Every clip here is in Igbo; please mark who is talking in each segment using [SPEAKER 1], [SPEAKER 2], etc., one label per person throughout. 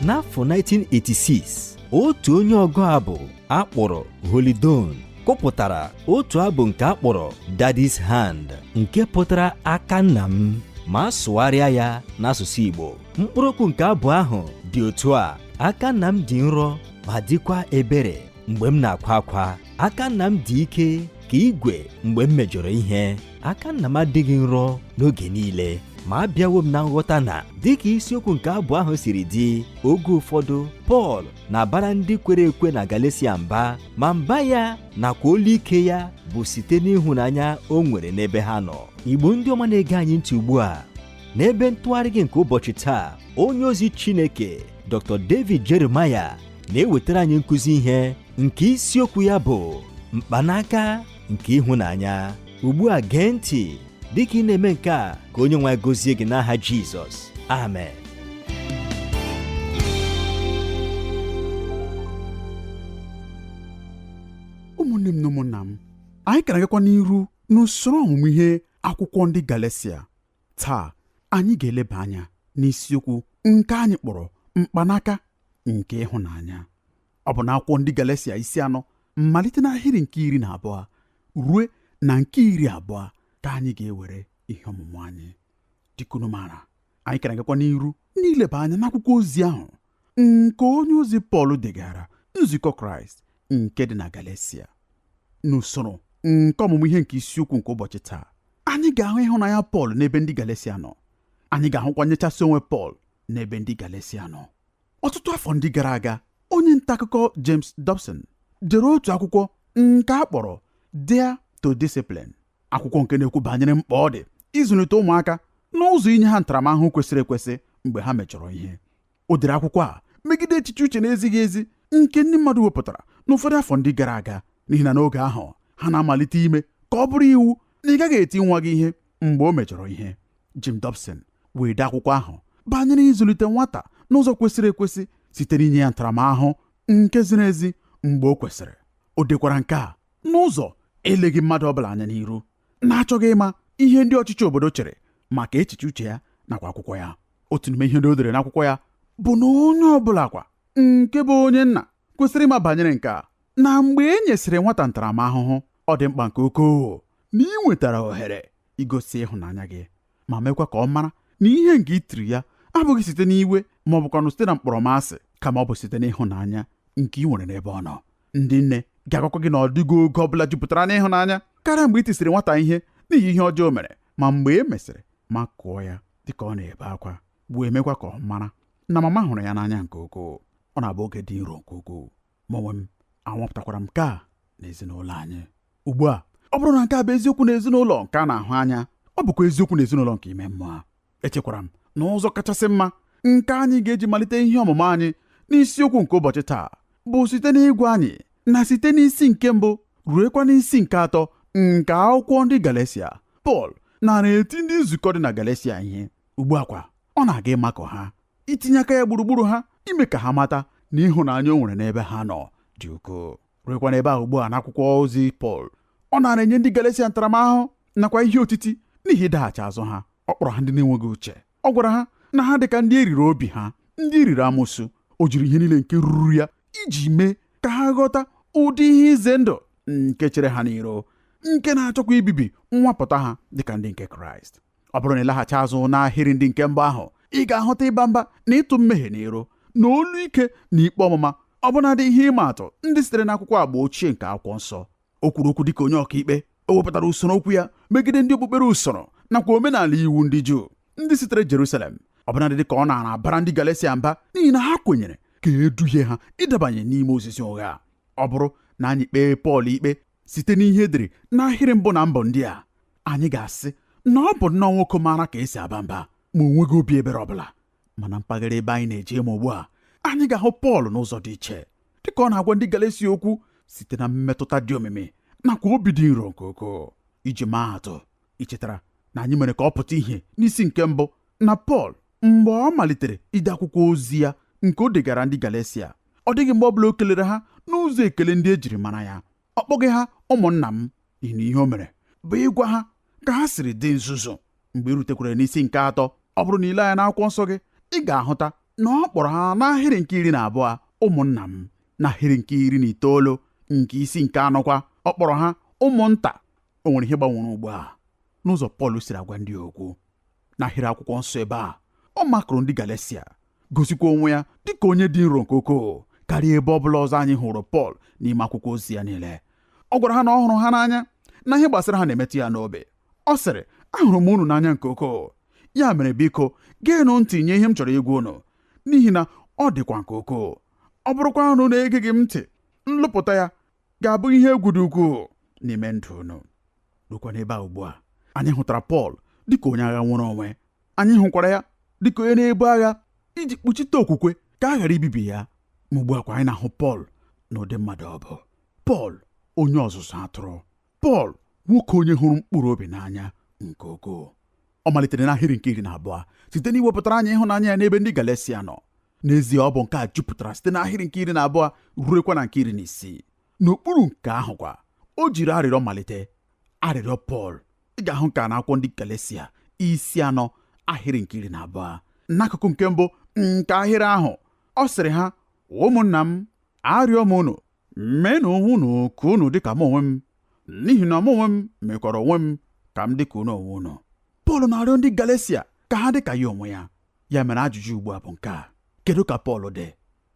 [SPEAKER 1] n'afọ 1986 otu onye ọgụ-abụ akpọrọ Holly Dunn kụpụtara otu abụ nke akpọrọ Daddy's Hand nke pụtara Aka Nnam ma asụgharịa ya n'asụsụ Igbo. Mkpụrụ okwu nke abụ ahụ dị otu a: Aka Nnam dị nrọ ma dịkwa ebere mgbe m na-akwa akwa. Aka Nnam dị ike ka igwe mgbe m mejọrọ ihe. Aka Nnam adịghị nrọ n'oge niile ma abịawo m na nghọta na dịka isiokwu nke abụ ahụ siri dị, oge ụfọdụ Pọl na-abara ndị kwere ekwe na Galetia mba, ma mba ya nakwa olu ike ya bụ site n'ịhụnanya o nwere n'ebe ha nọ. Igbo ndị ọma na-ege anyị ntị ugbu a, n'ebe ntụgharị gị nke ụbọchị taa, onye ozi Chineke Dr. David Jeremiah na-ewetara anyị nkụzi ihe nke isiokwu ya bụ mkpanaka nke ịhụnanya. Ugbu a gee ntị dịka ị na-eme nke a, ka onye nwe gọzie gị n'aha Jizọs. Amen.
[SPEAKER 2] ụmụnne m na ụmụnna m, anyị ka na-agakwa n'iru n'usoro ọmụmụ ihe akwụkwọ ndị Galetia. Taa anyị ga-eleba anya n'isiokwu nke anyị kpọrọ mkpanaka nke ịhụnanya. Ọ bụ n'akwụkwọ ndị Galetia 4 mmalite n'ahịrị nke 12 ruo na nke 20 ka anyị ga-ewere ihe ọmụmụ anyị. Dịka mara, anyị ka na-agakwa n'iru n'ileba anya n'akwụkwọ ozi ahụ nke onye ozi Pọl degara nzukọ Kraịst nke dị na Galetia. N'usoro nke ọmụmụ ihe nke isiokwu nke ụbọchị taa, anyị ga-ahụ ịhụnanya Pọl n'ebe ndị Galetia nọ. Anyị ga-ahụkwa nyechasị onwe Pọl n'ebe ndị Galetia nọ. Ọtụtụ afọ ndị gara aga, onye nta akụkọ James Dobson dere otu akwụkwọ nke akpọrọ Dare to Discipline, akwụkwọ nke na-ekwu banyere mkpa ọ dị ịzụlite ụmụaka n'ụzọ inye ha ntaramahụhụ kwesịrị ekwesị mgbe ha mejọrọ ihe. O dere akwụkwọ a megide echiche uche na-ezighị ezi nke ndị mmadụ wepụtara n'ụfọdụ afọ ndị gara aga, n'ihi na n'oge ahụ ha na-amalite ime ka ọ bụrụ iwu na ị gaghị eti nwa gị ihe mgbe o mejọrọ ihe. Jim Dobson wee dee akwụkwọ ahụ banyere ịzụlite nwata n'ụzọ kwesịrị ekwesị site n'inye ya ntaramahụhụ nke ziri ezi mgbe o kwesịrị. O dekwara nke a n'ụzọ eleghị mmadụ ọbụla anya n'iru, na-achọghị ịma ihe ndị ọchịchị obodo chere maka echiche uche ya nakwa akwụkwọ ya. Otu n'ime ihe ndị o dere n'akwụkwọ ya bụ na onye ọbụla kwa nke bụ onye nna kwesịrị ịma banyere nke a, na mgbe e nyesịrị nwata ntaramahụhụ, ọ dị mkpa nke ukwuu na ị nwetara ohere igosi ịhụnanya gị, ma mekwa ka ọ mara na ihe nke itiri ya abụghị site n'iwe ma ọ bụkwanụ site na mkpọrọmasị, kama ọ bụ site n'ịhụnanya nke ị nwere n'ebe ọ nọ. Ndị nne ga-agwakwa gị na ọ dịgo oge ọbụla jupụtara n'ịhụnanya karịa mgbe ị tisiri nwata ihe n'ihi ihe ọjọọ o mere, ma mgbe e mesịrị ma kụọ ya dịka ọ na-ebe akwa, bụ emekwa ka ọ mara na mama hụrụ ya n'anya nke ukwuu. Ọ na-abụ oge dị nro nke ukwuu. Ma onwe m anwapụtakwara m nke a n'ezinụlọ anyị. Ugbu a, ọ bụrụ na nke a bụ eziokwu n'ezinụlọ nke a na-ahụ anya, ọ bụkwa eziokwu n'ezinụlọ nke ime mmụọ. Echekwara m na ụzọ kachasị mma nke anyị ga-eji malite ihe ọmụmụ anyị n'isiokwu nke ụbọchị taa bụ site n'ịgwa anyị na site n'isi nke 1 ruekwa n'isi nke 3 nke akwụkwọ ndị Galetia, Pọl na-eti ndị nzukọ dị na Galetia ihe. Ugbu a kwa, ọ na-aga ịmakọ ha, itinye aka ya gburugburu ha, ime ka ha mata na ịhụnanya o nwere n'ebe ha nọ dị ukwuu. Ruekwa n'ebe ahụ ugbu a n'akwụkwọ ozi Pọl, ọ na-enye ndị Galetia ntaramahụhụ nakwa ihe otiti n'ihi ịdaghachi azụ ha. Ọ kpọrọ ha ndị na-enweghị uche. Ọ gwara ha na ha dị ka ndị eriri obi ha, ndị eriri amụsụ. O jiri ihe niile nke ruru ya iji mee ka ha ghọta ụdị ihe ize ndụ nke chere ha n'iro, nke na-achọkwa ibibi nwapụta ha dịka ndị nke Kraịst. Ọ bụrụ na ịlaghachi azụ n'ahịrị ndị nke mbụ ahụ, ị ga-ahụta ịba mba na ịtụ mmehie n'iro na olu ike na ikpe ọmụma, ọbụnadị ihe ịma atụ ndị sitere n'akwụkwọ Agba ochie nke akwụkwọ nsọ. O kwuru okwu dịka onye ọkaikpe. O wepụtara usoro okwu ya megide ndị okpukpere usoro nakwa omenala iwu ndị Juu ndị sitere Jerusalem, ọbụnadị dịka ọ na-abara ndị Galetia mba n'ihi na ha kwenyere ka eduhie ha ịdabanye n'ime ozizi ụgha. Ọ bụrụ na anyị kpee Pọl ikpe site n'ihe edere n'ahịrị mbụ na mbụ ndị a, anyị ga-asị na ọ bụ nnọọ nwoke maara ka esi aba mba ma onweghị obi ebere ọbụla. Mana mpaghara ebe anyị na-eje ma ugbu a, anyị ga-ahụ Pọl n'ụzọ dị iche, dịka ọ na-agwa ndị Galetia okwu site na mmetụta dị omimi nakwa obi dị nro nke ukwuu. Iji maa atụ, ichetara na anyị mere ka ọ pụta ihe n'isi nke 1 na Pọl mgbe ọ malitere ide akwụkwọ ozi ya nke o degara ndị Galetia. Ọ dịghị mgbe ọbụla o kelere ha n'ụzọ ekele ndị ejiri mara ya. Ọ kpọghị ha ụmụnna m, n'ihi na ihe o mere bụ ịgwa ha ka ha siri dị nzuzu. Mgbe i rutekwara n'isi nke 3, ọ bụrụ na ile anya n'akwụkwọ nsọ gị, ị ga-ahụta na ọ kpọrọ ha n'ahịrị nke 12 ụmụnna m, n'ahịrị nke 19 nke isi nke 4 kwa ọ kpọrọ ha ụmụnta. O nwere ihe gbanwere ugbu a n'ụzọ Pọl siri agwa ndị okwu. N'ahịrị akwụkwọ nsọ ebe a, ọ makụrụ ndị Galesia, gosikwa onwe ya dịka onye dị nro nke ukwuu karịa ebe ọ bụla ọzọ anyị hụrụ Pọl n'ime akwụkwọ ozi ya niile. Ọ gwara ha na ọ hụrụ ha n'anya, na ihe gbasara ha na-emetụ ya n'obi. Ọ sịrị, ahụrụ m unu n'anya nke ukwuu, ya mere biko geenụ ntị nye ihe m chọrọ ịgwa unu, n'ihi na ọ dịkwa nke ukwuu. Ọ bụrụkwa unu na-egeghị m ntị, nlụpụta ya ga-abụ ihe egwu dị ukwuu n'ime ndụ unu. Rukwa n'ebe a ugbu a, anyị hụtara Pọl dịka onye agha nwere onwe. Anyị hụkwara ya dịka onye na-ebu agha iji kpuchite okwukwe ka a ghara ibibi ya. Ma ugbu a kwa anyị na-ahụ Pọl n'ụdị mmadụ ọ bụ. Pọl onye ọzụzụ atụrụ. Pọl nwoke onye hụrụ mkpụrụ obi n'anya nke ukwuu. Ọ malitere n'ahịrị nke 12 site n'iwepụtara anyị ịhụnanya ya n'ebe ndị Galesia nọ. N'ezie ọ bụ nke a jupụtara site n'ahịrị nke 12 ruekwa na nke 16. N'okpuru nke ahụ kwa, o jiri arịrịọ malite. Arịrịọ Pọl ị ga-ahụ nke a n'akwụkwọ ndị Galesia isi 4 ahịrị nke 12. N'akụkụ nke mbụ nke ahịrị ahụ, ọ sịrị ha, ụmụnna m, arịọ m unu, meenụ onwe unu ka unu dịka m onwe m, n'ihi na m onwe m mekwara onwe m ka m dịka unu onwe unu. Pọl na-arịọ ndị Galesia ka ha dịka ya onwe ya. Ya mere ajụjụ ugbu a bụ nke a: kedu ka Pọl dị?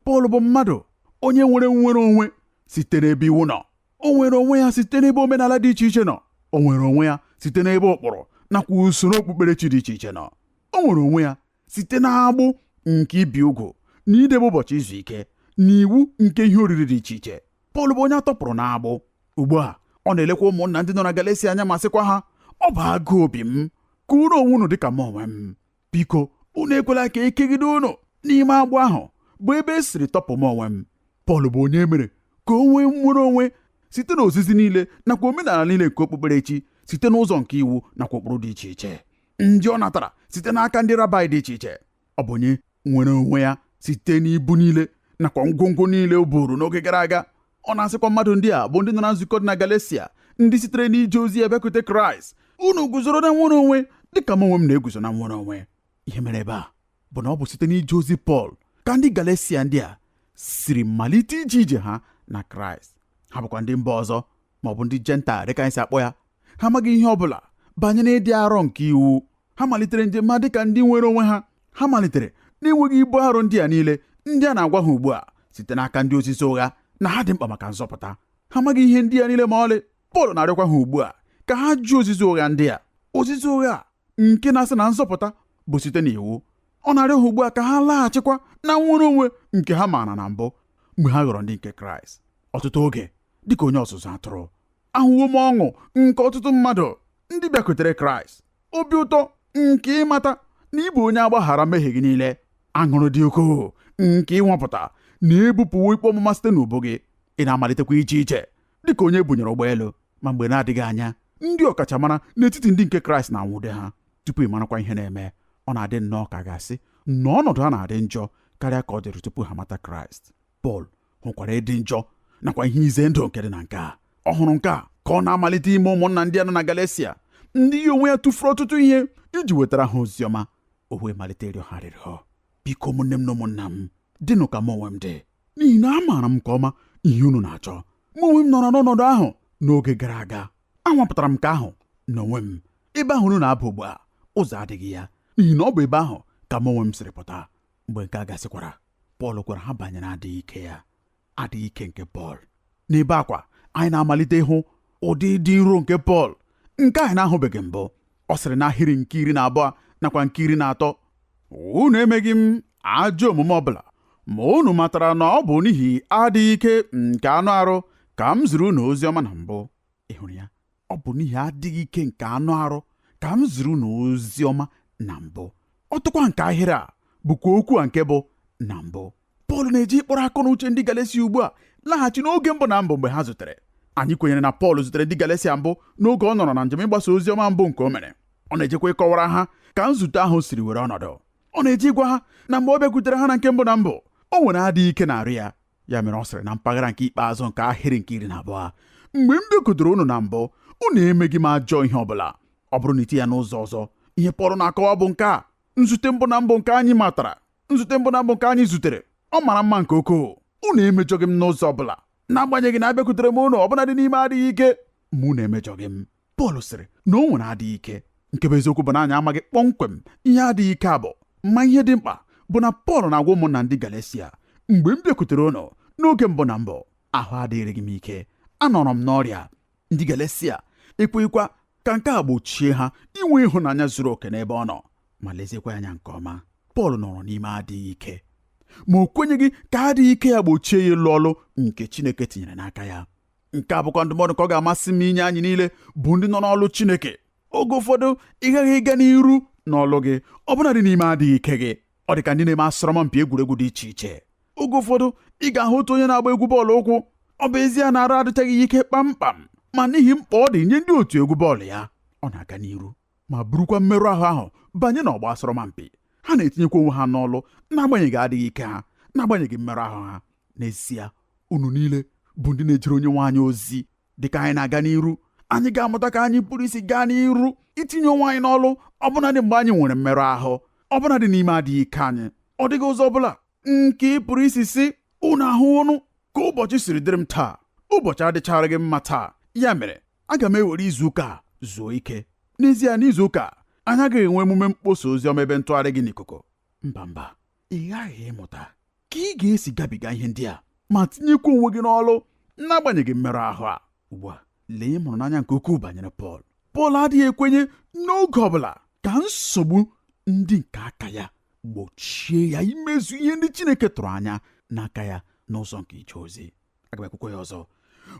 [SPEAKER 2] Pọl bụ mmadụ onye nwere onwe site n'ebe iwu nọ. O nwere onwe ya site n'ebe omenala dị iche iche nọ. O nwere onwe ya site n'ebe ụkpụrụ nakwa usoro okpukperechi dị iche iche nọ. O nwere onwe ya site n'agbụ nke ibi ugwu na idebe ụbọchị izu ike na iwu nke ihe oriri dị iche iche. Pọl bụ onye atọpụrụ n'agbụ. Ugbu a ọ na-elekwa ụmụnna ndị nọ na Galesia anya ma sịkwa ha, ọ bụ agụụ obi m ka unu onwe unu dịka m onwe m. Biko unu ekwela ka ekegide unu n'ime agbụ ahụ bụ ebe e siri tọpụ m onwe m. Pọl bụ onye mere ka o nwee nnwere onwe site n'ozizi niile nakwa omenala niile nke okpukperechi, site n'ụzọ nke iwu nakwa ụkpụrụ dị iche iche ndị ọ natara site n'aka ndị rabai dị iche iche. Ọ bụ onye nwere onwe ya site n'ibu niile nakwa ngwongwo niile o buru n'oge gara aga. Ọ na-asịkwa mmadụ ndị a bụ ndị nọ na nzukọ dị na Galesia, ndị sitere n'ije ozi ebekwute Kraịst, unu guzoro na nwere onwe dịka m onwe m na-eguzo na nwere onwe. Ihe mere ebe a bụ na ọ bụ site n'ije ozi Pọl ka ndị Galesia ndị a siri malite ije ije ha na Kraịst. Ha bụkwa ndị mba ọzọ ma ọ bụ ndị Jentaịl dịka anyị si akpọ ya. Ha amaghị ihe ọ bụla banyere ịdị arọ nke iwu. Ha malitere njem ha dịka ndị nwere onwe ha. Ha malitere n'enweghị ibu arọ ndị a niile ndị a na-agwa ha ugbu a site n'aka ndị osisi ụgha na ha dị mkpa maka nzọpụta. Ha amaghị ihe ndị a niile ma ọlị. Pọl na-arịọkwa ha ugbu a ka ha jụọ ozizi ụgha ndị a, ozizi ụgha nke na-asị na nzọpụta bụ site n'iwu. Ọ na-arịọ ha ugbu a ka ha laghachikwa na nwere onwe nke ha maara na mbụ mgbe ha ghọrọ ndị nke Kraịst. Ọtụtụ oge dịka onye ọzụzụ atụrụ, ahụwo m ọṅụ nke ọtụtụ mmadụ ndị bịakwutere Kraịst, obi ụtọ nke ịmata na ịbụ onye agbaghara mmehie gị niile, aṅụrụ dị ukwuu nke ịnwapụta na-ebupụwo ikpe ọmụma site n'ubu gị. Ị na-amalitekwa iche iche dịka onye bunyere ụgbọelu, ma mgbe na-adịghị anya ndị ọkachamara n'etiti ndị nke Kraịst na-anwụde ha. Tupu ị marakwa ihe na-eme, ọ na-adị nnọọ ka gasị na ọnọdụ ha na-adị njọ karịa ka ọ dịrị tupu ha mata Kraịst. Pọl hụkwara ịdị njọ nakwa ihe ize ndụ nke dị na nke a. Ọ hụrụ nke a ka ọ na-amalite ime ụmụnna ndị a nọ na Galesia, ndị ya onwe ya tụfuru ọtụtụ ihe iji wetara ha ozi ọma. O wee malite ịrịọ ha arịrịọ, biko ụmụnne m na ụmụnna m, dịnụ ka m onwe m dị, n'ihi na amaara m nke ọma ihe unu na-achọ. M onwe m nọrọ n'ọnọdụ ahụ n'oge gara aga. Anwapụtara m nke ahụ n'onwe m. Ebe ahụ unu na-aba ugbu a, ụzọ adịghị ya, n'ihi na ọ bụ ebe ahụ ka m onwe m siri pụta. Mgbe nke a gasịkwara, Pọl gwara ha banyere adịghị ike ya, adịghị ike nke Pọl. N'ebe akwa anyị na-amalite ịhụ ụdị dị nro nke Pọl nke anyị na-ahụbeghị mbụ. Ọ sịrị n'ahịrị nke 12 nakwa nke 13, unu emeghị m ajọ omume ọbụla, ma unu matara na ọ bụ n'ihi adịghị ike nke anụ arụ ka m ziri unu ozi ọma na mbụ. Ị hụrụ ya? Ọ bụ n'ihi adịghị ike nke anụ arụ ka m ziri unu ozi ọma na mbụ. Ọtụkwa nke ahịrị a bụkwa okwu a nke bụ na mbụ. Pọl na-eji ịkpọrọ akọ na uche ndị Galesia ugbu a laghachi n'oge mbụ na mbụ mgbe ha zutere. Anyị kwenyere na Pọl zutere ndị Galesia mbụ n'oge ọ nọrọ na njem ịgbasa ozi ọma mbụ nke o mere. Ọ na-ejekwa ịkọwara ha ka nzute ahụ siri were ọnọdụ. Ọ na-eji ịgwa ha na mgbe ọ bịakwutere ha na nke mbụ na mbụ, o nwere adịghị ike na-arụ ya. Ya mere ọ sịrị na mpaghara nke ikpeazụ nke ahịrị nke 12, mgbe m bịakwutere unu na mbụ, unu emeghị m ajọ ihe ọbụla. Ọ bụrụ na iti ya n'ụzọ ọzọ, ihe Pọl na-akọwa bụ nke a: nzute mbụ na mbụ nke anyị matara nzute mbụ na mbụ nke anyị zutere ọ mara mma nke ukwuu. Unu emejọghị m n'ụzọ ọbụla, n'agbanyeghị na abịakwutere m unu ọbụna dị n'ime adịghị ike. Mụ na-emejọghị m. Pọl sịrị na o nwere adịghị ike. Nke bụ eziokwu bụ na anyị amaghị kpọmkwem ihe adịghị ike abụ, ma ihe dị mkpa bụ na Pọl na-agwa ụmụnna ndị Galetia, mgbe m bịakwutere unu n'oge mbụ na mbụ, ahụ adịghịrị m ike, anọrọ m n'ọrịa. Ndị Galetia ekweghịkwa ka nke a gbochie ha inwe ịhụnanya zuru oke n'ebe ọ nọ. Ma leziekwa anya nke ọma, Pọl nọrọ n'ime adịghị ike, ma o kwenyeghị ka adịghị ike ya gbochie ya ịlụ ọlụ nke Chineke tinyere n'aka ya. Nke a bụkwa ndụmọdụ ka ọ ga-amasị m inye anyị niile bụ ndị nọ n'ọlụ Chineke. Oge ụfọdụ ị gaghị ịga n'iru n'ọlụ gị ọbụnadị n'ime adịghị ike gị. Ọ dị ka ndị na-eme asọmpi egwuregwu dị iche iche. Oge ụfọdụ ị ga-ahụ otu onye na-agba egwu bọọlụ ụkwụ, ọ bụ ezie na arụ adịchaghị ya ike kpamkpam, ma n'ihi mkpa ọ dị nye ndị otu egwu bọọlụ ya, ọ na-aga n'iru ma burukwa mmerụ ahụ banye n'ọgba asọmpi. Ha na-etinyekwa onwe ha n'ọlụ n'agbanyeghị adịghị ike ha, n'agbanyeghị mmerụ ahụ ha. N'ezie, unu niile bụ ndị na-ejere onye nwe anyị ozi. Dịka anyị na-aga n'iru, anyị ga-amụta ka anyị pụrụ isi gaa n'iru itinye onwe anyị n'ọlụ ọbụnadị mgbe anyị nwere mmerụ ahụ, ọbụnadị n'ime adịghị ike anyị. Ọ dịghị ụzọ ọbụla nke ị pụrụ isi si unu ahụ ọnụ ka ụbọchị siri dịrị m taa. Ụbọchị adịchara gị mma taa, ya mere aga m ewere izu ụka a zuo ike. N'ezie, n'izu ụka anyị agaghị enwe emume mkpọsa ozi ọma ebe ntụgharị gị n'ikuku. Mba, ị ghaghị ịmụta ka ị ga-esi gabiga ihe ndị a ma tinyekwa onwe gị n'ọlụ n'agbanyeghị mmerụ ahụ a. Ugbu a, lee ịhụnanya nke ukwuu banyere Pọl. Pọl adịghị ekwenye n'oge ọbụla ka nsogbu ndị nke aka ya gbochie ya imezu ihe ndị Chineke tụrụ anya n'aka ya n'ụzọ nke ije ozi. Aga m ekwukwa ya ọzọ.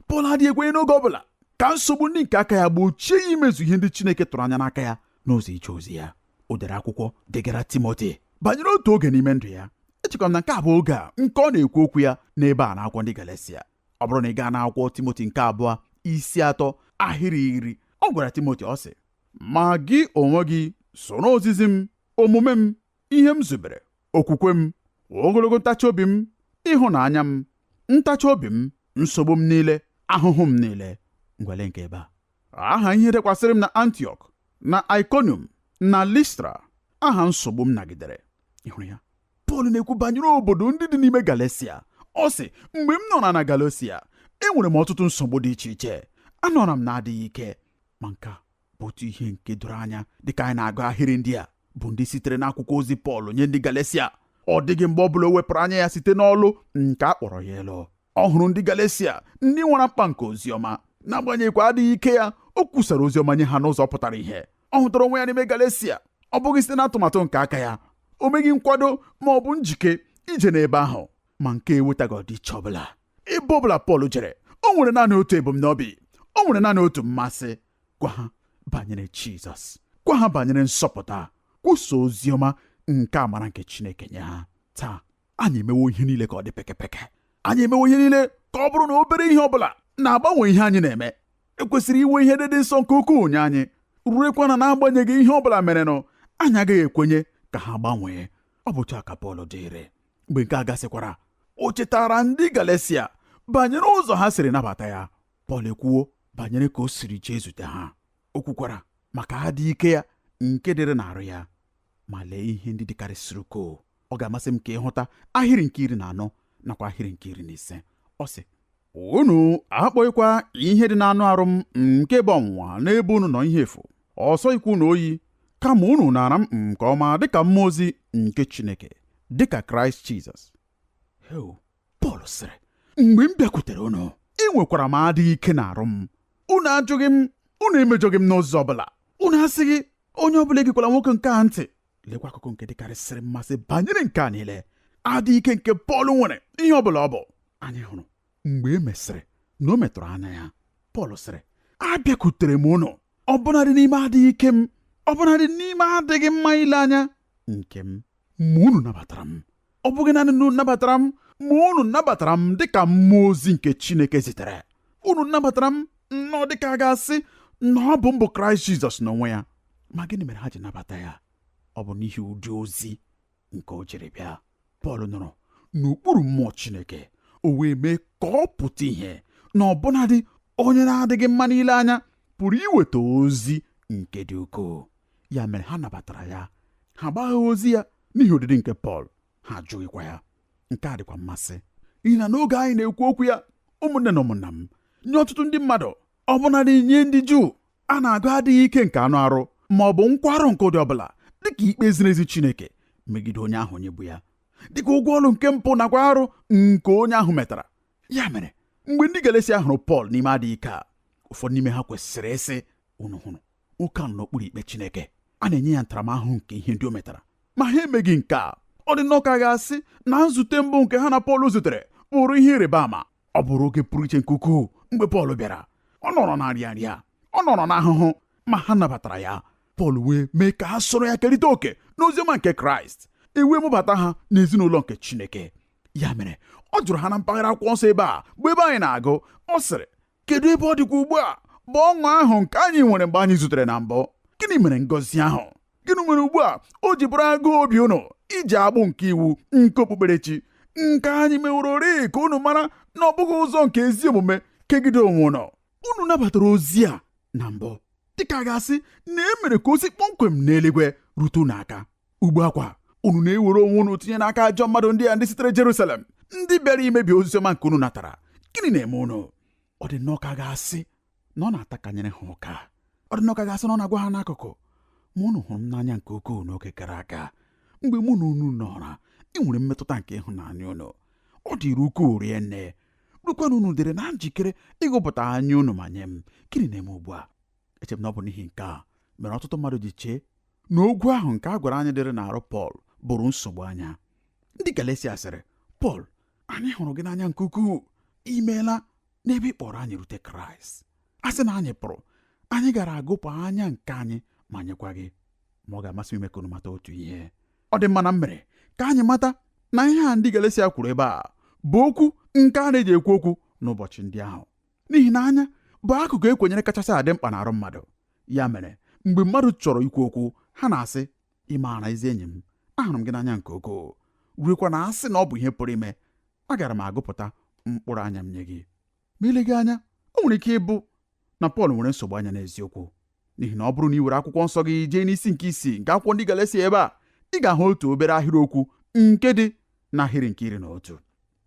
[SPEAKER 2] Pọl adịghị ekwenye n'oge ọbụla ka nsogbu ndị nke aka ya gbochie ya imezu ihe ndị Chineke tụrụ anya n'aka ya n'ụzọ ije ozi ya. O dere akwụkwọ degara Timoti banyere otu oge n'ime ndụ ya. Echekwa m na nke a bụ oge a nke ọ na-ekwu okwu ya n'ebe a n'akwụkwọ ndị Galetia. Ọ bụrụ na ị gaa n'akwụkwọ Timoti nke 2 isi 3 ahịrị 10, ọ gwara Timoti, ọ sị, ma gị onwe gị so n'ozizi m, omume m, ihe m zubere, okwukwe m, ogologo ntachi obi m, ịhụnanya m, ntachi obi m, nsogbu m niile, ahụhụ m niile. Ngwale nke ebe a, aha ihe dekwasịrị m na Antiọk na Ikonium na Listra, aha nsogbu m nagidere. Ịhụrụ ya, Pọl na-ekwu banyere obodo ndị dị n'ime Galesia. Ọ sị, mgbe m nọra na Galesia, enwere m ọtụtụ nsogbu dị iche iche, anọra m na-adịghị ike. Ma nke a bụ otu ihe nke doro anya dịka anyị na-agụ ahịrị ndị a bụ ndị sitere n'akwụkwọ ozi Pọl nye ndị Galesia. Ọ dịghị mgbe ọ bụla o wepụrụ anya ya site n'ọlụ nke akpọrọ ya elu. Ọ hụrụ ndị Galesia ndị nwere mkpa nke oziọma, n'agbanyeghịkwa adịghị ike ya, o kwusara oziọma nye ha n'ụzọ pụtara ihe. Ọ hụtara onwe ya n'ime Galesia, ọ bụghị site n'atụmatụ nke aka ya. O meghị nkwado ma ọ bụ njike ije n'ebe ahụ, ma nke ewetaghị ọdịiche ọbụla. Ebe ọbụla Pọl jere, o nwere naanị otu ebumnobi, o nwere naanị otu mmasị: gwa ha banyere Jizọs, gwa ha banyere nsọpụta, kwusa oziọma nke amara nke Chineke nye ha. Taa anyị emewo ihe niile ka ọ dị pekepeke. Anyị emewo ihe niile ka ọ bụrụ na obere ihe ọbụla na-agbanwe ihe anyị na-eme. Ekwesịrị inwe ihe dị nsọ nke ukwuu nye anyị, ruekwa na n'agbanyeghị ihe ọbụla merenụ, anyị agaghị ekwenye ka ha gbanwee. Ọ bụ otu aka Pọl dịrị. Mgbe nke a gasịkwara, o chetara ndị Galesia banyere ụzọ ha siri nabata ya. Pọl ekwuo banyere ka o siri jee zute ha. O kwukwara maka adịghị ike ya nke dịrị n'arụ ya. Ma lee ihe ndị dịkarịsịrị ukwuu. Ọ ga-amasị m ka ịhụta ahịrị nke 14 nakwa ahịrị nke 15. Ọ sị, unu akpọghịkwa ihe dị n'anụ arụ m nke bụ ọnwụnwa n'ebe unu nọ ihe efu. Ọsọ ikwu na oyi, kama unu nara m nke ọma dịka mmụọ ozi nke Chineke, dịka Kraịst Jizọs. Pọl sịrị, mgbe m bịakwutere unu, enwekwara m adịghị ike n'arụ m. Unu ajụghị m, unu emejọghị m n'ụzọ ọbụla. Unu asịghị onye ọbụla egekwala nwoke nke a ntị. Lekwa akụkụ nke dịkarịsịrị mmasị banyere nke a niile, adịghị ike nke Pọl nwere ihe ọbụla ọ bụ. Anyị hụrụ mgbe e mesịrị na o metụrụ anya ya. Pọl sịrị, abịakwutere m unu ọbụnadị n'ime adịghị ike m, ọbụnadị n'ime adịghị mma ile anya nke m, ma unu nabatara m. Ọ bụghị naanị na unu nabatara m, ma unu nabatara m dịka mmụọ ozi nke Chineke zitere. Unu nabatara m nnọọ dịka a ga-asị na ọ bụ mbụ Kraịst Jizọs n'onwe ya. Ma gịnị mere ha ji nabata ya? Ọ bụ n'ihi ụdị ozi nke o jiri bịa. Pọl nọrọ n'okpuru mmụọ Chineke, o wee mee ka ọ pụta ihe na ọbụnadị onye na-adịghị mma n'ile anya pụrụ iweta ozi nke dị ukwuu. Ya mere ha nabatara ya, ha gbagha ozi ya n'ihi ụdịdị nke Pọl. ha ajụghịkwa ya. Nke a dịkwa mmasị n'ihi na n'oge anyị na-ekwu okwu ya, ụmụnne na ụmụnna m, nye ọtụtụ ndị mmadụ, ọbụnadị nye ndị Juu, a na-agụ adịghị ike nke anụ arụ ma ọ bụ nkwarụ nke ụdị ọbụla dịka ikpe ziri ezi Chineke megide onye ahụ onye bụ ya, dịka ụgwọ ọrụ nke mpụ nakwa arụ nke onye ahụ metara. Ya mere, mgbe ndị Galetia hụrụ Pọl n'ime adịghị ike a, ụfọdụ n'ime ha kwesịrị ịsị, unu hụrụ nwoke a n'okpuru ikpe Chineke, a na-enye ya ntaramahụhụ nke ihe ndị o metara. Ma ha emeghị nke a. Ọ dị nnọọ ka ga-asị na nzute mbụ nke ha na Pọl zutere bụrụ ihe ịrịba ama. Ọ bụrụ oge pụrụ iche nke ukwuu mgbe Pọl bịara. Ọ nọrọ na nrịanrịa, ọ nọrọ n'ahụhụ, ma ha nabatara ya. Pọl wee mee ka ha soro ya kerịta oke n'oziọma nke Kraịst, wee mụbata ha n'ezinụlọ nke Chineke. Ya mere, ọ jụrụ ha na mpaghara akwụkwọ nsọ ebe a bụ ebe anyị na-agụ. Ọ sịrị, kedu ebe ọ dịkwa ugbu a bụ ọṅụ ahụ nke anyị nwere mgbe anyị zutere na mbụ? Gịnị mere ngọzi ahụ? Gịnị mere ugbu a o ji bụrụ agụụ obi unu iji agbụ nke iwu nke okpukperechi nke anyị meworori ka unu mara na ọ bụghị ụzọ nke ezi omume kegide onwe unu? Unu nabatara ozi a na mbụ dịka a ga-asị na e mere ka o si kpọmkwem n'eluigwe rute unu aka. Ugbu akwa unu na-ewere onwe unu tinye n'aka ajọ mmadụ ndị a ndị sitere Jerusalem, ndị bịara imebi oziọma nke unu natara. Gịnị na-eme unu? Ọ dị nnọọ ka a ga-asị na ọ na-atakanyere ha ụka. Ọ dị nnọọ ka a ga-asị na ọ na-agwa ha n'akụkụ, ma unu hụrụ m n'anya nke ukwuu n'oge gara aga. Mgbe mụ na unu nọra, enwere mmetụta nke ịhụnanya unu. Ọ dịrị ukwuu rie nne. Rukwana unu dịrị na njikere ịgụpụta anya unu ma nye m. Gịnị na-eme ugbu a? Eche m na ọ bụ n'ihi nke a mere ọtụtụ mmadụ ji chee na ogwu ahụ nke a gwara anyị dịrị n'arụ Pọl bụrụ nsogbu anya. Ndị Galetia sịrị, Pọl, anyị hụrụ gị n'anya nke ukwuu, imeela n'ebe ị kpọrọ anyị rute Kraịst. A sị na anyị pụrụ, anyị gara agụpụ anya nke anyị ma nyekwa gị. Ma ọ ga-amasị m ime ka unu mata otu ihe. Ọ dị mma na m mere ka anyị mata na ihe a ndị Galetia kwuru ebe a bụ okwu nke a na-eji ekwu okwu n'ụbọchị ndị ahụ, n'ihi na anya bụ akụkụ ekwenyere kachasị adị mkpa n'arụ mmadụ. Ya mere, mgbe mmadụ chọrọ ikwu okwu, ha na-asị, ị maara ezi enyi m, ahụrụ m gị n'anya nke ukwuu, ruekwa na asị na ọ bụ ihe pụrụ ime, agara m agụpụta mkpụrụ anya m nye gị. Ma ile gị anya, o nwere ike ịbụ na Pọl nwere nsogbu anya n'eziokwu, n'ihi na ọ bụrụ na ị were akwụkwọ nsọ gị jee n'isi nke isii nke akwụkwọ ndị Galetia ebe a, ị ga-ahụ otu obere ahịrịokwu nke dị n'ahịrị nke 11.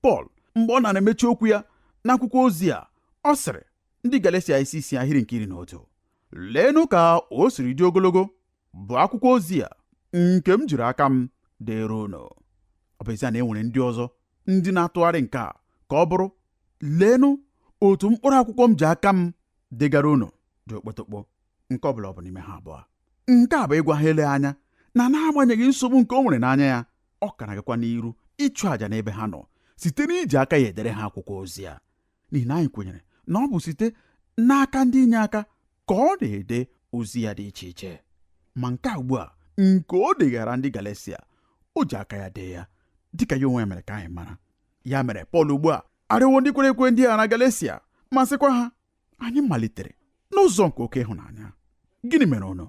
[SPEAKER 2] Pọl mgbe ọ na-emechi okwu ya n'akwụkwọ ozi a, ọ sịrị ndị Galetia isi isi ahịrị nke 11, leenụ ka o siri dị ogologo bụ akwụkwọ ozi a nke m jiri aka m deere unu. Ọ bụ ezie na e nwere ndị ọzọ ndị na-atụgharị nke a ka ọ bụrụ, leenụ otu mkpụrụ akwụkwọ m ji aka m degara unu dị okpotokpo. Nke ọ bụla ọ bụ n'ime ha abụọ. Nke a bụ ịgwa ha ele anya na n'agbanyeghị nsogbu nke o nwere n'anya ya, ọ ka na-agakwa n'iru ịchụ àjà n'ebe ha nọ site n'iji aka ya edere ha akwụkwọ ozi a, n'ihi na anyị kwenyere na ọ bụ site n'aka ndị inye aka ka ọ na-ede ozi ya dị iche iche. Ma nke a ugbu a nke o deghara ndị Galetia, o ji aka ya dee ya dịka ya onwe ya mere ka anyị mara. Ya mere Pọl ugbu a arịwo ndị kwere ekwe ndị a na Galetia ma sịkwa ha, anyị malitere n'ụzọ nke oke ịhụnanya. Gịnị mere unu?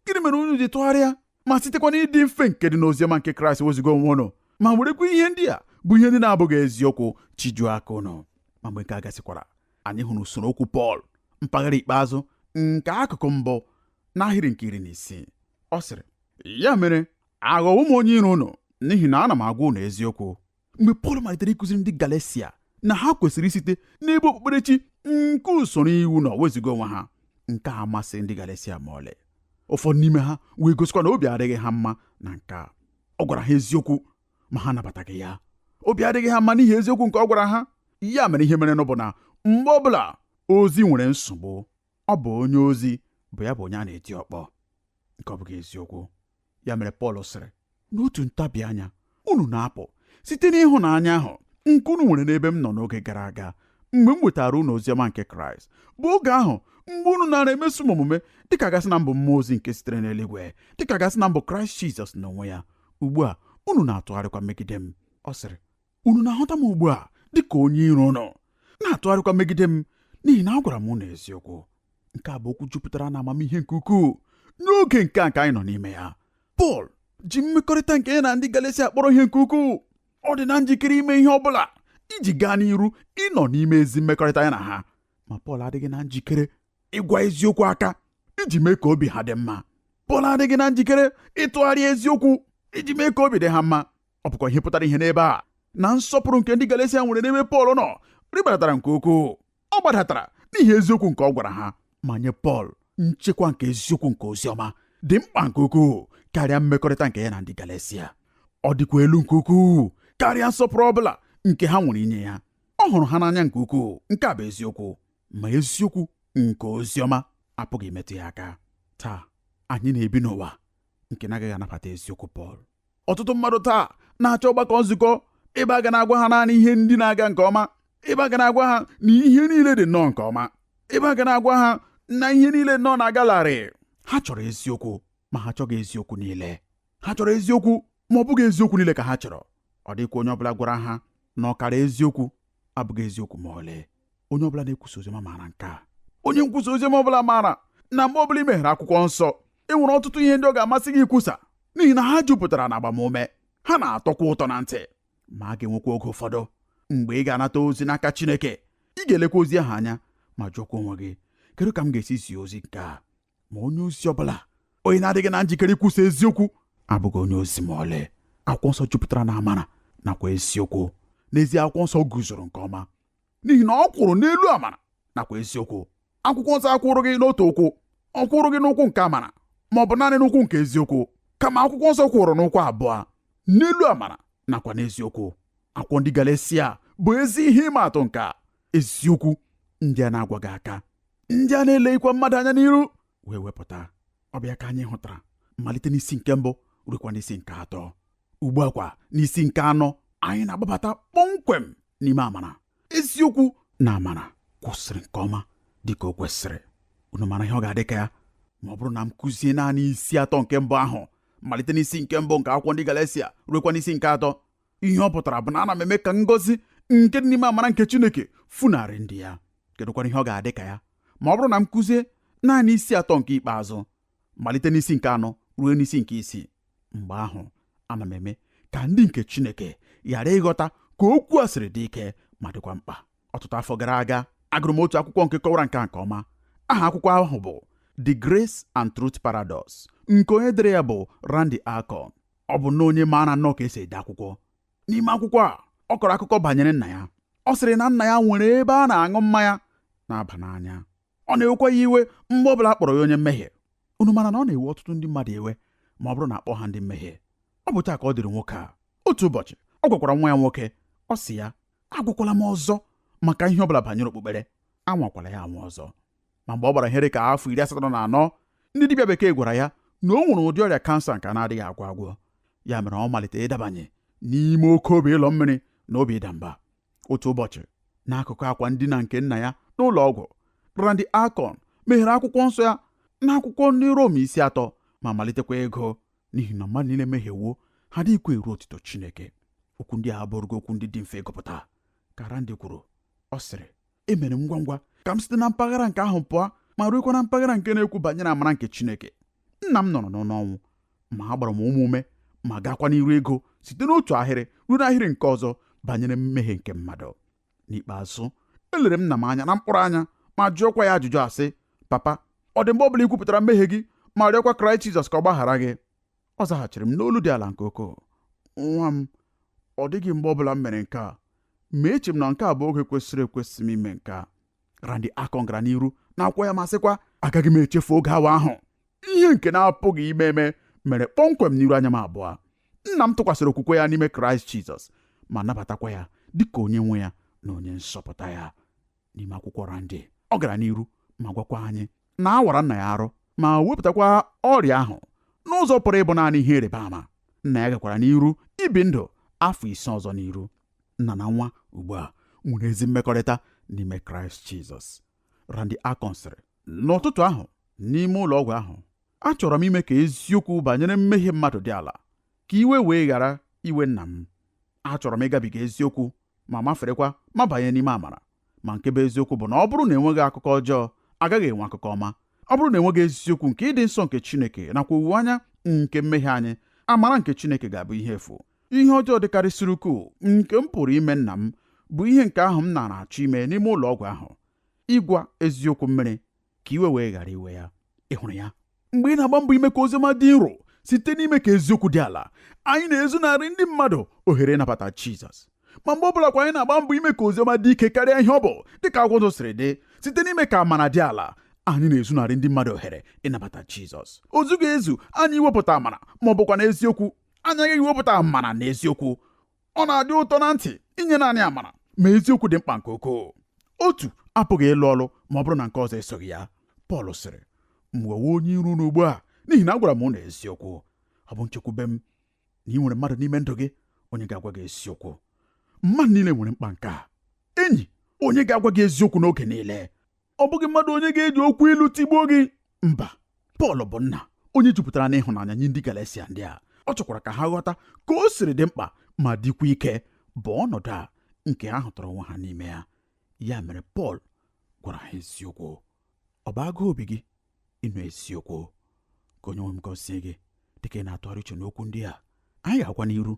[SPEAKER 2] Gịnị mere unu ji tụgharịa ma sitekwa n'ịdị mfe nke dị n'oziọma nke Kraịst wezuga onwe unu, ma werekwa ihe ndị a bụ ihe ndị na-abụghị eziokwu chijuo aka unu? Ma mgbe nke a gasịkwara, anyị hụrụ usoro okwu Pọl mpaghara ikpeazụ nke akụkụ mbụ n'ahịrị nke 16. Ọ sịrị, ya mere aghọwo m onye iro unu n'ihi na ana m agwa unu eziokwu. Mgbe Pọl malitere ịkụziri ndị Galetia na ha kwesịrị isite n'ebe okpukperechi nke usoro iwu na wezuga onwe ha, nke a amasị ndị Galetia ma ọlị. Ụfọdụ n'ime ha wee gosikwa na obi adịghị ha mma na nke a. Ọ gwara ha eziokwu ma ha nabataghị ya. Obi adịghị ha mma n'ihi eziokwu nke ọ gwara ha. Ya mere ihe mere bụ na mgbe ọbụla ozi nwere nsogbu, ọ bụ onye ozi bụ ya bụ onye a na-eti ọkpọ, nke ọ bụghị eziokwu. Ya mere Pọl sịrị, n'otu ntabi anya unu na-apụ site n'ịhụnanya ahụ nke unu nwere n'ebe m nọ n'oge gara aga, mgbe m wetara unu oziọma nke Kraịst, bụ oge ahụ mgbe unu nara emeso m omume dịka gasị na mbụ mmụọ ozi nke sitere n'eluigwe, dịka gasị na mbụ Kraịst Jizọs n'onwe ya. Ugbu a unu na-atụgharịkwa megide m. Ọ sịrị, unu na-ahụta m ugbu a dịka onye iro unu, na-atụgharịkwa megide m n'ihi na a gwara m unu eziokwu. Nke a bụ okwu jupụtara na amamihe nke ukwuu n'oge nke a nke anyị nọ n'ime ya. Pọl ji mmekọrịta nke ya na ndị Galetia kpọrọ ihe nke ukwuu. Ọ dị na njikere ime ihe ọ bụla iji gaa n'iru ịnọ n'ime ezi mmekọrịta ya na ha. Ma Pọl adịghị na njikere ịgwa eziokwu aka iji mee ka obi ha dị mma. Pọl adịghị na njikere ịtụgharị eziokwu iji mee ka obi dị ha mma. ọ bụkwa ihe pụtara ihe n'ebe a na nsọpụrụ nke ndị Galetia nwere n'ebe Pọl nọ rịbadatara nke ukwuu. Ọ gbadatara n'ihi eziokwu nke ọ gwara ha, ma nye Pọl nchekwa nke eziokwu nke oziọma dị mkpa nke ukwuu karịa mmekọrịta nke ya na ndị Galetia. Ọ dịkwa elu nke ukwuu karịa nsọpụrụ ọbụla nke ha nwere inye ya. Ọ hụrụ ha n'anya nke ukwuu. Nke a bụ eziokwu, ma eziokwu nke oziọma apụghị imetụ ya aka. Taa anyị na-ebi n'ụwa nke na-agaghị anabata eziokwu Pọl. Ọtụtụ mmadụ taa na-achọ ọgbakọ nzukọ ebe a ga na-agwa ha naanị ihe ndị na-aga nke ọma, ebe a ga na-agwa ha na ihe niile dị nnọọ nke ọma, ebe a ga na-agwa ha na ihe niile nnọọ na-aga larịị. Ha chọrọ eziokwu, ma ha achọghị eziokwu niile. Ha chọrọ eziokwu, ma ọ bụghị eziokwu niile ka ha chọrọ. Ọ dịkwa onye ọbụla gwara ha na ọkara eziokwu abụghị eziokwu ma ọlị. Onye ọbụla na-ekwusa oziọma maara nke a. Onye nkwusa oziọma ọbụla maara na mgbe ọbụla i meghere akwụkwọ nsọ, e nwere ọtụtụ ihe ndị ọ ga-amasị gị ikwusa, n'ihi na ha jupụtara na agbamume. Ha na-atọkwa ụtọ na ntị. Ma a ga-enwekwa oge ụfọdụ mgbe ị ga-anata ozi n'aka Chineke. Ị ga-elekwa ozi ahụ anya ma jụọkwa onwe gị, kedu ka m ga-esi zie ozi nke a? Ma onye ozi ọbụla onye na-adịghị na njikere ikwusa eziokwu abụghị onye ozi ma ọlị. Akwụkwọ nsọ jupụtara na amara nakwa eziokwu. N'ezie, akwụkwọ nsọ guzoro nke ọma n'ihi na ọ kwụrụ n'elu amara nakwa eziokwu. Akwụkwọ nsọ akwụrụ gị n'otu ụkwụ, ọ kwụrụ gị n'ụkwụ nke amara ma ọ bụ naanị n'ụkwụ nke eziokwu, kama akwụkwọ nsọ kwụrụ n'ụkwụ abụọ, n'elu amara nakwa n'eziokwu. Akwụkwọ ndị Galetia bụ ezi ihe ịma atụ nke eziokwu ndị a na-agwa gị aka, ndị a na-eleghịkwa mmadụ anya n'iru wee wepụta. Ọbịa ka anyị hụtara malite n'isi nke mbụ rukwa n'isi nke atọ. Ugbu a kwa n'isi nke anọ anyị na-agbabata kpọmkwem n'ime amara. Eziokwu na amara kwụsịrị nke ọma dịka o kwesịrị. Unu mara ihe ọ ga-adị ka ya ma ọ bụrụ na m kụzie naanị isi atọ nke mbụ ahụ, malite n'isi nke mbụ nke akwụkwọ ndị Galetia ruekwa n'isi nke atọ. Ihe ọ pụtara bụ na ana m eme ka ngọzi nke dị n'ime amara nke Chineke funarị ndị ya. Kedụkwana ihe ọ ga-adị ka ya ma ọ bụrụ na m kụzie naanị isi atọ nke ikpeazụ, malite n'isi nke anọ ruo n'isi nke isii? Mgbe ahụ ana m eme ka ndị nke Chineke ghara ịghọta ka okwu a siri dị ike ma dịkwa mkpa. Ọtụtụ afọ gara aga agụrụ m otu akwụkwọ nke kọwara nke ọma. Aha akwụkwọ ahụ bụ The Grace and Truth Paradox, nke onye dere ya bụ Randy Alcorn. Ọ bụ na onye maara nnọọ ka esi ede akwụkwọ. N'ime akwụkwọ a, ọ kọrọ akụkọ banyere nna ya. Ọ sịrị na nna ya nwere ebe a na-aṅụ mmanya na-aba n'anya. Ọ na-ewekwa ya iwe mgbe ọbụla a kpọrọ ya onye mmehie. Unu mara na ọ na-ewe ọtụtụ ndị mmadụ iwe ma ọ bụrụ na akpọ ha ndị mmehie. Ọ bụ taa ka ọ dịrị nwoke a. Otu ụbọchị ọ gwakwara nwa ya nwoke, ọ sị ya, agwakwala m ọzọ maka ihe ọbụla banyere okpukpere. Anwakwala ya anwa ọzọ. Ma mgbe ọ gbara ihe dị ka afọ 84, ndị dibịa bekee gwara ya na o nwere ụdị ọrịa kansa nke na-adịghị agwọ agwọ. Ya mere ọ malitere ịdabanye n'ime oke obi ịlọ mmiri na obi ịda mba. Otu ụbọchị n'akụkụ akwa ndina nke nna ya n'ụlọ ọgwụ, Randy Alcorn meghere akwụkwọ nsọ ya n'akwụkwọ ndị Rom isi 3 ma malitekwa ego, n'ihi na mmadụ niile mehiewuo, ha adịghịkwa eru otito Chineke. Okwu ndị a bụrụgo okwu ndị dị mfe ịgụpụta. Ka Randy kwuru, ọ sịrị, emere m ngwa ngwa ka m site na mpaghara nke ahụ pụọ ma ruekwa na mpaghara nke na-ekwu banyere amara nke Chineke. Nna m nọrọ n'ọnwụ, ma a gbara m ume ma gakwa n'iru ego site n'otu ahịrị ruo n'ahịrị nke ọzọ banyere mmehie nke mmadụ. N'ikpeazụ elere m nna m anya na mkpụrụ anya ma jụọkwa ya ajụjụ asị, papa, ọ dị mgbe ọbụla ikwupụtara mmehie gị ma rịọkwa Kraịst Jizọs ka ọ gbaghara gị? Ọ zaghachiri m n'olu dị ala nke ukwuu, nwa m, ọ dịghị mgbe ọbụla m mere nke a, ma eche m na nke a bụ oge kwesịrị ekwesị m ime nke a. Randy Alcorn gara n'iru na-akwọ ya ma sịkwa, agaghị m echefu oge awa ahụ. Ihe nke na-apụghị ime mere kpọmkwem n'iru anya m abụọ. Nna m tụkwasịrị okwukwe ya n'ime Kraịst Jizọs ma nabatakwa ya dịka onye nwe ya na onye nsọpụta ya. N'ime akwụkwọ Randy, ọ gara n'iru ma gwakwa anyị na a wara nna ya arụ ma wepụtakwa ọrịa ahụ n'ụzọ pụrụ ịbụ naanị ihe ịrịba ama. Nna ya gakwara n'iru ibi ndụ afọ 5 ọzọ n'iru. Nna na nwa ugbu a nwere ezi mmekọrịta n'ime Kraịst Jizọs. Randy Alcorn sịrị, n'ụtụtụ ahụ n'ime ụlọ ọgwụ ahụ, achọrọ m ime ka eziokwu banyere mmehie mmadụ dị ala, ka iwe wee ghara iwe nna m. Achọrọ m ịgabiga eziokwu ma maferekwa ma banye n'ime amara. Ma nke bụ eziokwu bụ na ọ bụrụ na enweghị akụkọ ọjọọ, agaghị enwe akụkọ ọma. Ọ bụrụ na enweghị eziokwu nke ịdị nsọ nke Chineke nakwa owuwe anya nke mmehie anyị, amara nke Chineke ga-abụ ihe efu. Ihe ọjọọ dịkarịsịrị ukwuu nke m pụrụ ime nna m bụ ihe nke ahụ m na-achọ ime n'ime ụlọ ọgwụ ahụ, ịgwa eziokwu mmiri ka iwe wee ghara iwe ya. Ị hụrụ ya? Mgbe ị na-agba mbọ ime ka oziọma dị nro site n'ime ka eziokwu dị ala anyị na-ezunarị ndị mmadụ ohere ịnabata Jizọs. Ma mgbe ọbụla kwa anyị na-agba mbọ ime ka oziọma dị ike karịa ihe ọ bụ, dịka akwụkwọ nsọ siri dị, site n'ime ka amara dị ala anyị na-ezunarị ndị mmadụ ohere ịnabata Jizọs. Ozu ga-ezu anyị iwepụta amara ma ọ bụkwa na eziokwu. Anyị agaghị iwepụta amara na eziokwu. Ọ na-adị ụtọ na ntị inye naanị amara, ma eziokwu dị mkpa nke ukwuu. Otu apụghị ịlụ ọrụ ma ọ bụrụ na nke ọzọ esoghị ya. Pọl sịrị, m wewe onye iro n'ugbu a n'ihi na agwara m unu eziokwu. Ọ bụ nchekwube m na ị nwere mmadụ n'ime ndụ gị onye ga-agwa gị eziokwu. Mmadụ niile nwere mkpa nke a. Enyi onye ga-agwa gị eziokwu n'oge niile. Ọ bụghị mmadụ onye ga-eji okwu ilu tigbuo gị. Mba, Pọl bụ nna onye jupụtara n'ịhụnanya nye ndị Galetia ndị a. Ọ chọkwara ka ha ghọta ka o siri dị mkpa ma dịkwa ike bụ ọnọdụ a nke ha hụtara onwe ha n'ime ya. Ya mere Pọl gwara ha eziokwu. Ọ bụ agụụ obi gị ịnụ eziokwu? Ka onye nwe m gọzie gị dịka ị na-atụgharị uche n'okwu ndị a. Anyị ga-agwa n'iru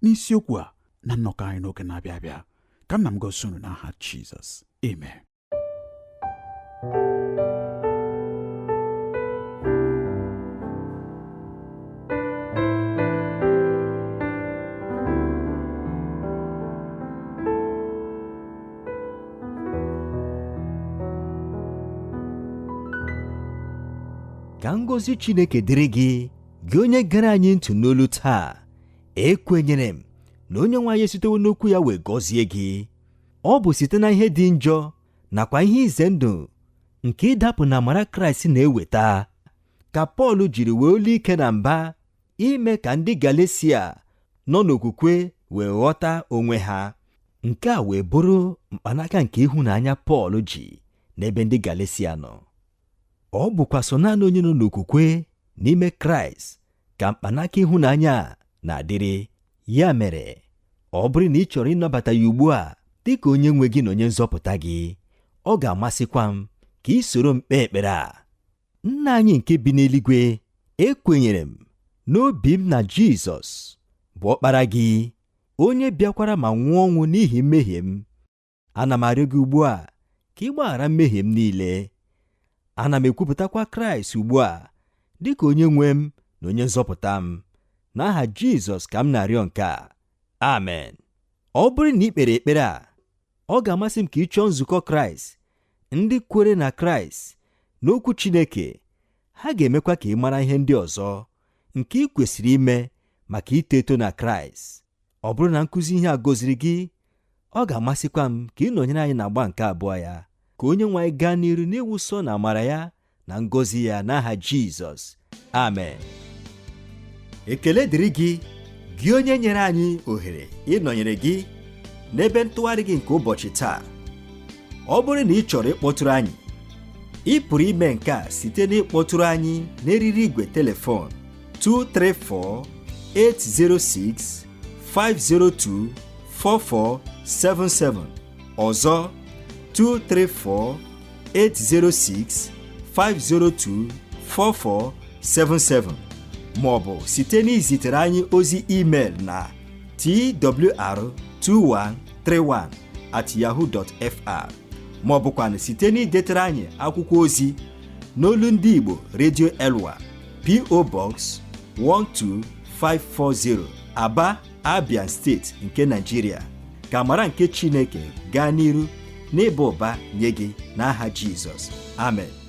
[SPEAKER 2] n'isiokwu a na nnọkọ anyị n'oge na-abịa abịa. Ka nna m gosi unu n'aha Jizọs. Amen.
[SPEAKER 1] Ka ngọzi Chineke dịrị gị, gị onye gere anyị ntị n'olu taa. Ekwenyere m na onye nwe anyị esitewo n'okwu ya wee gọzie gị. Ọ bụ site na ihe dị njọ nakwa ihe ize ndụ nke ịdapụ na amara Kraịst na-eweta ka Pọl jiri wee olu ike na mba ime ka ndị Galetia nọ n'okwukwe wee ghọta onwe ha. Nke a wee bụrụ mkpanaka nke ịhụnanya Pọl ji n'ebe ndị Galetia nọ. Ọ bụkwa so naanị onye nọ n'okwukwe n'ime Kraịst ka mkpanaka ịhụnanya a na-adịrị. Ya mere, ọ bụrụ na ị chọrọ ịnabata ya ugbu a dị ka onye nwe gị na onye nzọpụta gị, ọ ga-amasịkwa m ka ị soro m kpee ekpere a. Nna anyị nke bi n'eluigwe, ekwenyere m n'obi m na Jizọs bụ ọkpara gị, onye bịakwara ma nwụọ ọnwụ n'ihi mmehie m. Ana m arịọ gị ugbu a ka ị gbaghara mmehie m niile. Ana m ekwupụtakwa Kraịst ugbu a dị ka onye nwe m na onye nzọpụta m. N'aha Jizọs ka m na-arịọ nke a. Amen. Ọ bụrụ na ị kpere ekpere a, ọ ga-amasị m ka ị chọọ nzukọ Kraịst, ndị kwere na Kraịst n'okwu Chineke. Ha ga-emekwa ka ị mara ihe ndị ọzọ nke ị kwesịrị ime maka ito eto na Kraịst. Ọ bụrụ na nkụzi ihe a gọziri gị, ọ ga-amasịkwa m ka ị nọnyere anyị n'agba nke abụọ ya, ka onye nwe anyị gaa n'iru n'ịwụsọ na amara ya na ngọzi ya n'aha Jizọs. Amen. Ekele dịrị gị, gị onye nyere anyị ohere ịnọnyere gị n'ebe ntụgharị gị nke ụbọchị taa. Ọ bụrụ na ị chọrọ ịkpọtụrụ anyị, ị pụrụ ime nke a site n'ịkpọtụrụ anyị n'eriri igwe telefon 234-806-502-4477. Ọzọ 234-806-502-4477, ma ọ bụ site n'izitere anyị ozi email na twr2131@yahoo.fr, ma ọ bụkwa site n'idetere anyị akwụkwọ ozi n'olu ndị Igbo Radio Elwa, P.O. Box 12540, Aba, Abia Steeti nke Nigeria. Ka amara nke Chineke gaa n'iru n'ịba ụba nye gị n'aha Jizọs. Amen.